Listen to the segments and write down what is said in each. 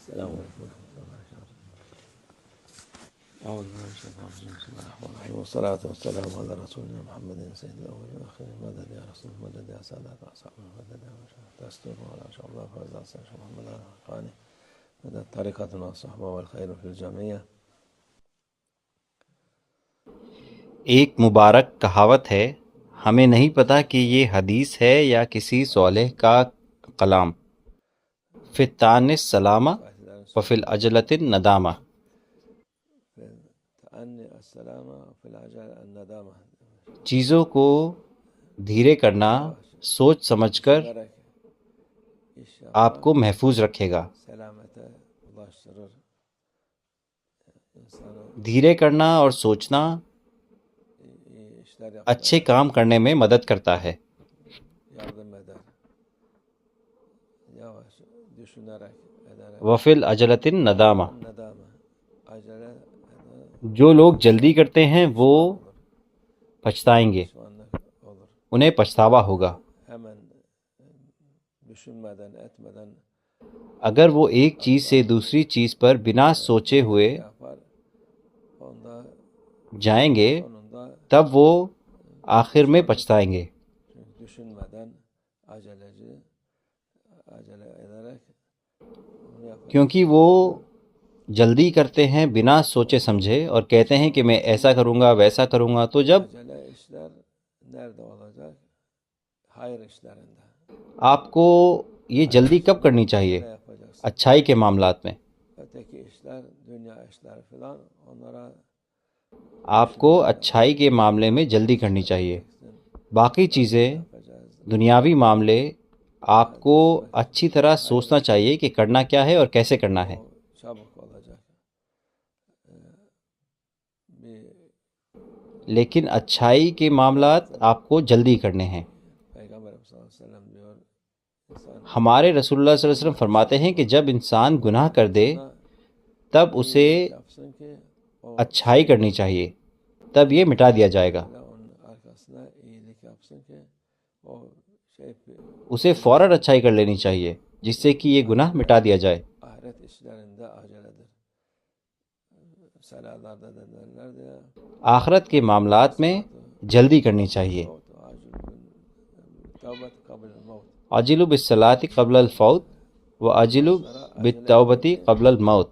السلام علیکم ورحمۃ اللہ وبرکاتہ۔ اعوذ باللہ من الشیطان الرجیم، بسم اللہ الرحمن الرحیم، والصلاۃ والسلام علی رسولنا محمد سید الاولین والآخرین، مدد یا رسول مدد یا سادات اصحاب مدد یا دستور ولا شاء الله فضل شیخ محمد خانی مدد طریقتنا الصحبہ والخیر فی الجميع۔ ایک مبارک کہاوت ہے، ہمیں نہیں پتہ کہ یہ حدیث ہے یا کسی صالح کا کلام، فی الطعن السلامہ وفی العجلۃ الندامہ۔ چیزوں کو دھیرے کرنا سوچ سمجھ کر آپ کو محفوظ رکھے گا، دھیرے کرنا اور سوچنا اچھے کام کرنے میں مدد کرتا ہے۔ وفی العجلۃ الندامہ، جو لوگ جلدی کرتے ہیں وہ پچھتائیں گے، انہیں پچھتاوا ہوگا۔ اگر وہ ایک چیز سے دوسری چیز پر بنا سوچے ہوئے جائیں گے تب وہ آخر میں پچھتائیں گے، کیونکہ وہ جلدی کرتے ہیں بنا سوچے سمجھے اور کہتے ہیں کہ میں ایسا کروں گا ویسا کروں گا، تو جب آپ کو یہ جلدی کب کرنی چاہیے؟ اچھائی کے معاملات میں آپ کو اچھائی کے معاملے میں جلدی کرنی چاہیے۔ باقی چیزیں، دنیاوی معاملے، آپ کو اچھی طرح سوچنا چاہیے کہ کرنا کیا ہے اور کیسے کرنا ہے۔ لیکن اچھائی کے معاملات آپ کو جلدی کرنے ہیں۔ ہمارے رسول اللہ صلی اللہ علیہ وسلم فرماتے ہیں کہ جب انسان گناہ کر دے تب اسے اچھائی کرنی چاہیے، تب یہ مٹا دیا جائے گا۔ اسے فوراً اچھائی کر لینی چاہیے جس سے کہ یہ گناہ مٹا دیا جائے۔ آخرت کے معاملات میں جلدی کرنی چاہیے۔ عجلوا بالصلاۃ قبل الفوت وعجلوا بالتوبۃ قبل الموت۔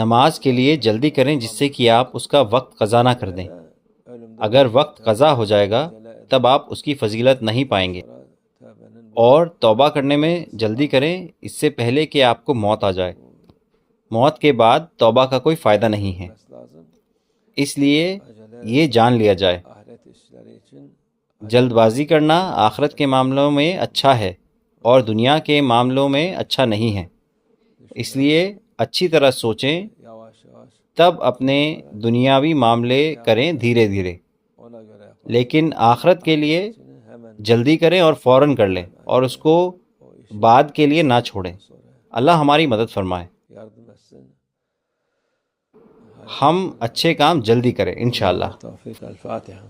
نماز کے لیے جلدی کریں جس سے کہ آپ اس کا وقت قضا نہ کر دیں۔ اگر وقت قضا ہو جائے گا تب آپ اس کی فضیلت نہیں پائیں گے۔ اور توبہ کرنے میں جلدی کریں اس سے پہلے کہ آپ کو موت آ جائے۔ موت کے بعد توبہ کا کوئی فائدہ نہیں ہے، اس لیے یہ جان لیا جائے۔ جلد بازی کرنا آخرت کے معاملوں میں اچھا ہے اور دنیا کے معاملوں میں اچھا نہیں ہے، اس لیے اچھی طرح سوچیں، تب اپنے دنیاوی معاملے کریں دھیرے دھیرے، لیکن آخرت کے لیے جلدی کریں اور فوراً کر لیں اور اس کو بعد کے لیے نہ چھوڑیں۔ اللہ ہماری مدد فرمائے، ہم اچھے کام جلدی کریں انشاءاللہ۔ توفیق۔ الفاتحہ۔